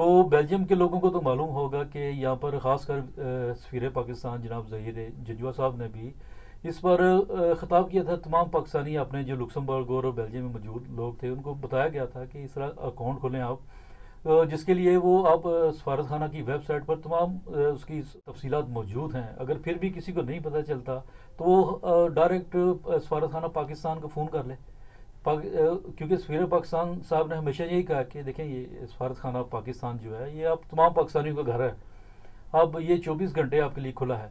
تو بیلجیم کے لوگوں کو تو معلوم ہوگا کہ یہاں پر خاص کر سفیر پاکستان جناب ظہیر جنجوعہ صاحب نے بھی اس پر خطاب کیا تھا. تمام پاکستانی اپنے جو لکسمبرگ اور بیلجیم میں موجود لوگ تھے ان کو بتایا گیا تھا کہ اس طرح اکاؤنٹ کھولیں آپ, جس کے لیے وہ آپ سفارت خانہ کی ویب سائٹ پر تمام اس کی تفصیلات موجود ہیں. اگر پھر بھی کسی کو نہیں پتہ چلتا تو وہ ڈائریکٹ سفارت خانہ پاکستان کو فون کر لے, کیونکہ سفیر پاکستان صاحب نے ہمیشہ یہی کہا کہ دیکھیں یہ سفارت خانہ پاکستان جو ہے یہ آپ تمام پاکستانیوں کا گھر ہے, اب یہ 24 گھنٹے آپ کے لیے کھلا ہے,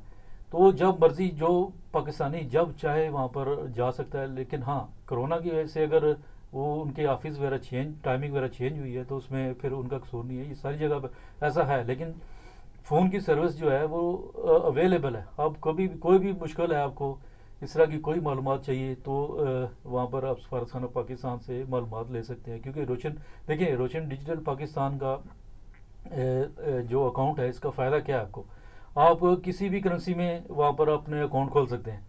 تو جب مرضی جو پاکستانی جب چاہے وہاں پر جا سکتا ہے. لیکن ہاں کرونا کی وجہ سے اگر وہ ان کے آفس وغیرہ ٹائمنگ وغیرہ چینج ہوئی ہے تو اس میں پھر ان کا قصور نہیں ہے, یہ ساری جگہ پہ ایسا ہے. لیکن فون کی سروس جو ہے وہ اویلیبل ہے, آپ کبھی کوئی بھی مشکل ہے آپ کو اس طرح کی کوئی معلومات چاہیے تو وہاں پر آپ سفارت خانہ پاکستان سے معلومات لے سکتے ہیں. کیونکہ دیکھیں روشن ڈیجیٹل پاکستان کا جو اکاؤنٹ ہے اس کا فائدہ کیا ہے آپ کسی بھی کرنسی میں وہاں پر اپنے اکاؤنٹ کھول سکتے ہیں,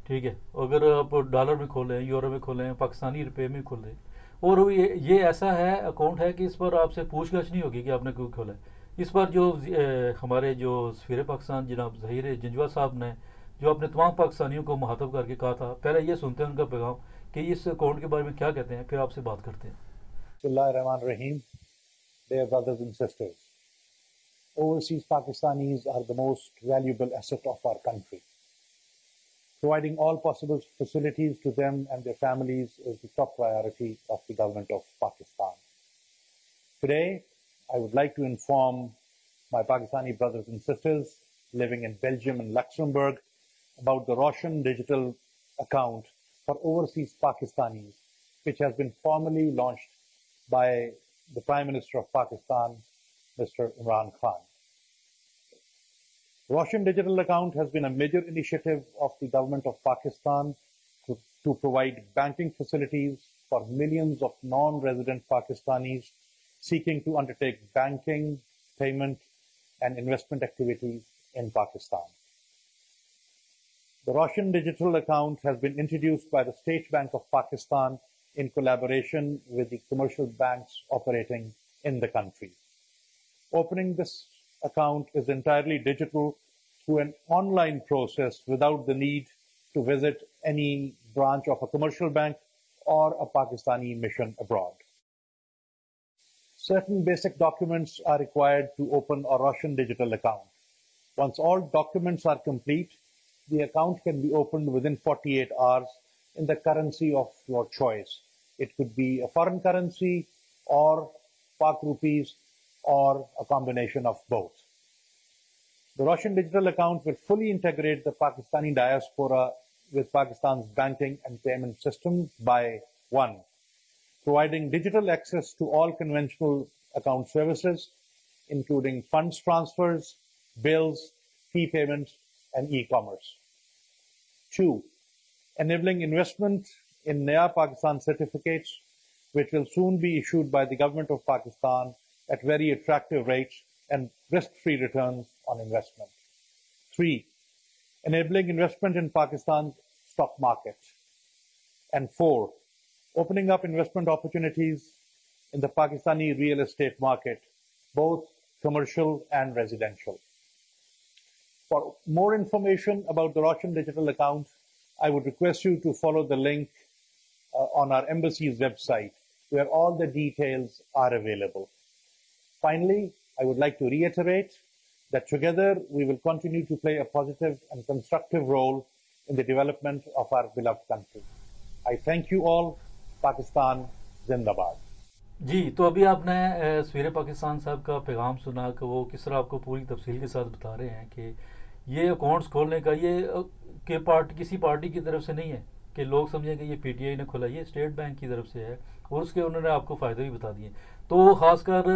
ٹھیک ہے. اگر آپ ڈالر میں کھولیں, یورو میں کھولیں, پاکستانی روپے میں کھولیں, اور یہ ایسا ہے اکاؤنٹ ہے کہ اس پر آپ سے پوچھ گچھ نہیں ہوگی کہ آپ نے کیوں کھولا ہے. اس پر جو ہمارے جو سفیر پاکستان جناب ظہیر جنجوعہ صاحب نے جو اپنے تمام پاکستانیوں کو مخاطب کر کے کہا تھا, پہلے یہ سنتے ہیں ان کا پیغام کہ اس اکاؤنٹ کے بارے میں کیا کہتے ہیں, پھر آپ سے بات کرتے ہیں. بسم اللہ الرحمن الرحیم. Dear brothers and sisters, overseas Pakistanis are the most valuable asset of our country. Providing all possible facilities to them and their families is the top priority of the government of Pakistan. Today, I would like to inform my Pakistani brothers and sisters living in Belgium and Luxembourg about the Roshan digital account for overseas Pakistanis, which has been formally launched by the Prime Minister of Pakistan, Mr. Imran Khan. Roshan Digital Account has been a major initiative of the government of Pakistan to provide banking facilities for millions of non-resident Pakistanis seeking to undertake banking, payment, and investment activities in Pakistan. The Roshan Digital Account has been introduced by the State Bank of Pakistan in collaboration with the commercial banks operating in the country. Opening this account is entirely digital through an online process without the need to visit any branch of a commercial bank or a Pakistani mission abroad. Certain basic documents are required to open a Roshan digital account. Once all documents are complete, the account can be opened within 48 hours in the currency of your choice. It could be a foreign currency or Pak rupees or a combination of both. The Roshan digital account will fully integrate the Pakistani diaspora with Pakistan's banking and payment system by 1. Providing digital access to all conventional account services, including funds transfers, bills, fee payments, and e-commerce. 2. Enabling investment in Naya Pakistan certificates, which will soon be issued by the government of Pakistan at very attractive rates and risk-free returns on investment. 3. Enabling investment in Pakistan's stock market. And 4. Opening up investment opportunities in the Pakistani real estate market, both commercial and residential. For more information about the Roshan digital account, I would request you to follow the link on our embassy's website, where all the details are available. Finally, I would like to reiterate that together we will continue to play a positive and constructive role in the development of our beloved country. I thank you all. Pakistan زندہ باد. جی تو ابھی آپ نے سفیر پاکستان صاحب کا پیغام سنا کہ وہ کس طرح آپ کو پوری تفصیل کے ساتھ بتا رہے ہیں کہ یہ اکاؤنٹس کھولنے کا یہ کہ کسی پارٹی کی طرف سے نہیں ہے کہ لوگ سمجھیں کہ یہ پی ٹی آئی نے کھولا, یہ اسٹیٹ بینک کی طرف سے ہے اور اس کے انہوں نے آپ کو فائدے بھی بتا دیے. تو خاص کر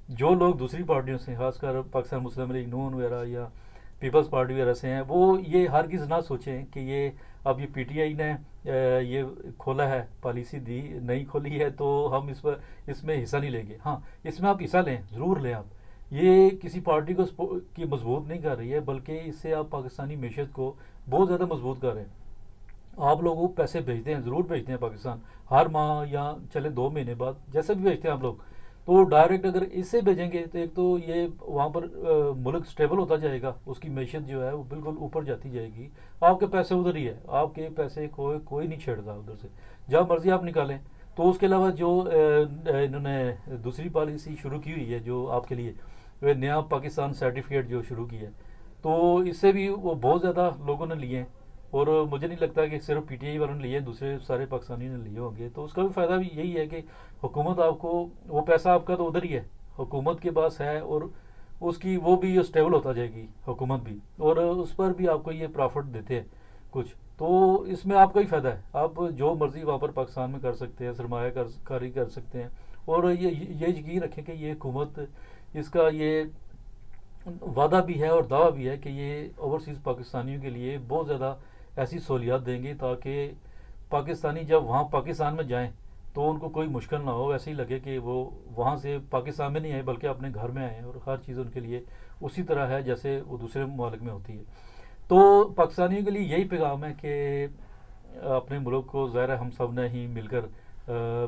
جو لوگ دوسری پارٹیوں سے, خاص کر پاکستان مسلم لیگ نون وغیرہ یا پیپلز پارٹی وغیرہ سے ہیں, وہ یہ ہرگز نہ سوچیں کہ یہ اب یہ پی ٹی آئی نے یہ کھولا ہے, پالیسی دی نہیں کھولی ہے تو ہم اس میں حصہ نہیں لیں گے. ہاں اس میں آپ حصہ لیں, ضرور لیں آپ. یہ کسی پارٹی کو کی مضبوط نہیں کر رہی ہے, بلکہ اس سے آپ پاکستانی معیشت کو بہت زیادہ مضبوط کر رہے ہیں. آپ لوگوں پیسے بھیجتے ہیں, ضرور بھیجتے ہیں پاکستان, ہر ماہ یا چلے 2 مہینے بعد جیسے بھی بھیجتے ہیں آپ لوگ, تو ڈائریکٹ اگر اس سے بھیجیں گے تو ایک تو یہ وہاں پر ملک سٹیبل ہوتا جائے گا، اس کی معیشت جو ہے وہ بالکل اوپر جاتی جائے گی، آپ کے پیسے ادھر ہی ہے، آپ کے پیسے کوئی نہیں چھیڑتا ادھر سے، جب مرضی آپ نکالیں۔ تو اس کے علاوہ جو انہوں نے دوسری پالیسی شروع کی ہوئی ہے جو آپ کے لیے وہ نیا پاکستان سرٹیفکیٹ جو شروع کی ہے، تو اس سے بھی وہ بہت زیادہ لوگوں نے لیے ہیں، اور مجھے نہیں لگتا کہ صرف پی ٹی آئی والوں نے لیے ہیں، دوسرے سارے پاکستانیوں نے لیے ہوں گے۔ تو اس کا بھی فائدہ بھی یہی ہے کہ حکومت آپ کو، وہ پیسہ آپ کا تو ادھر ہی ہے، حکومت کے پاس ہے، اور اس کی وہ بھی اسٹیبل ہوتا جائے گی حکومت بھی، اور اس پر بھی آپ کو یہ پرافٹ دیتے ہیں کچھ، تو اس میں آپ کا ہی فائدہ ہے، آپ جو مرضی وہاں پر پاکستان میں کر سکتے ہیں، سرمایہ کاری کر سکتے ہیں، اور یہ یقین رکھیں کہ یہ حکومت، اس کا یہ وعدہ بھی ہے اور دعویٰ بھی ہے کہ یہ اوورسیز پاکستانیوں کے لیے بہت زیادہ ایسی سہولیات دیں گے تاکہ پاکستانی جب وہاں پاکستان میں جائیں تو ان کو کوئی مشکل نہ ہو، ایسے ہی لگے کہ وہ وہاں سے پاکستان میں نہیں آئے بلکہ اپنے گھر میں آئے، اور ہر چیز ان کے لیے اسی طرح ہے جیسے وہ دوسرے ممالک میں ہوتی ہے۔ تو پاکستانیوں کے لیے یہی پیغام ہے کہ اپنے ملک کو ظاہر ہے ہم سب نے ہی مل کر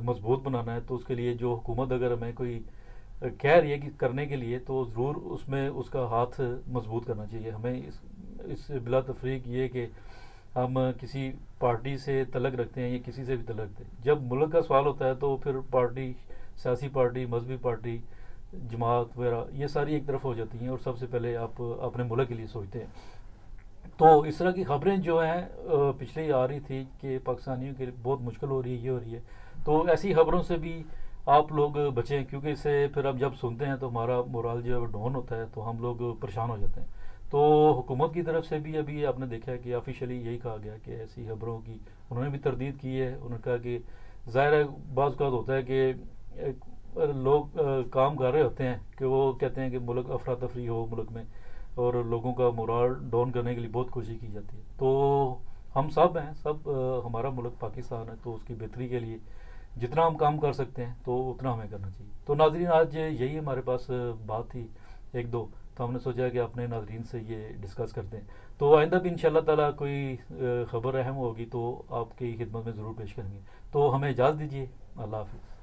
مضبوط بنانا ہے، تو اس کے لیے جو حکومت اگر ہمیں کوئی کہہ رہی ہے کہ کرنے کے لیے، تو ضرور اس میں اس کا ہاتھ مضبوط کرنا چاہیے ہمیں۔ اس بلا تفریق یہ کہ ہم کسی پارٹی سے تعلق رکھتے ہیں یا کسی سے بھی تعلق رکھتے ہیں، جب ملک کا سوال ہوتا ہے تو پھر پارٹی، سیاسی پارٹی، مذہبی پارٹی، جماعت وغیرہ یہ ساری ایک طرف ہو جاتی ہیں، اور سب سے پہلے آپ اپنے ملک کے لیے سوچتے ہیں۔ تو اس طرح کی خبریں جو ہیں پچھلے ہی آ رہی تھی کہ پاکستانیوں کے لیے بہت مشکل ہو رہی ہے، یہ ہو رہی ہے، تو ایسی خبروں سے بھی آپ لوگ بچیں، کیونکہ اس سے پھر ہم جب سنتے ہیں تو ہمارا مورال جو ہے ڈاؤن ہوتا ہے، تو ہم لوگ پریشان ہو جاتے ہیں۔ تو حکومت کی طرف سے بھی ابھی آپ نے دیکھا ہے کہ آفیشلی یہی کہا گیا کہ ایسی خبروں کی انہوں نے بھی تردید کی ہے، انہوں نے کہا کہ ظاہر ہے بعض اوقات ہوتا ہے کہ لوگ کام کر رہے ہوتے ہیں کہ وہ کہتے ہیں کہ ملک افراتفری ہو ملک میں، اور لوگوں کا مورال ڈاؤن کرنے کے لیے بہت کوشش کی جاتی ہے۔ تو ہم سب ہیں، سب ہمارا ملک پاکستان ہے، تو اس کی بہتری کے لیے جتنا ہم کام کر سکتے ہیں تو اتنا ہمیں کرنا چاہیے۔ تو ناظرین، آج یہی ہمارے پاس بات تھی ایک دو، تو ہم نے سوچا کہ اپنے ناظرین سے یہ ڈسکس کرتے ہیں، تو آئندہ بھی انشاءاللہ تعالیٰ کوئی خبر اہم ہوگی تو آپ کی خدمت میں ضرور پیش کریں گے۔ تو ہمیں اجازت دیجیے، اللہ حافظ۔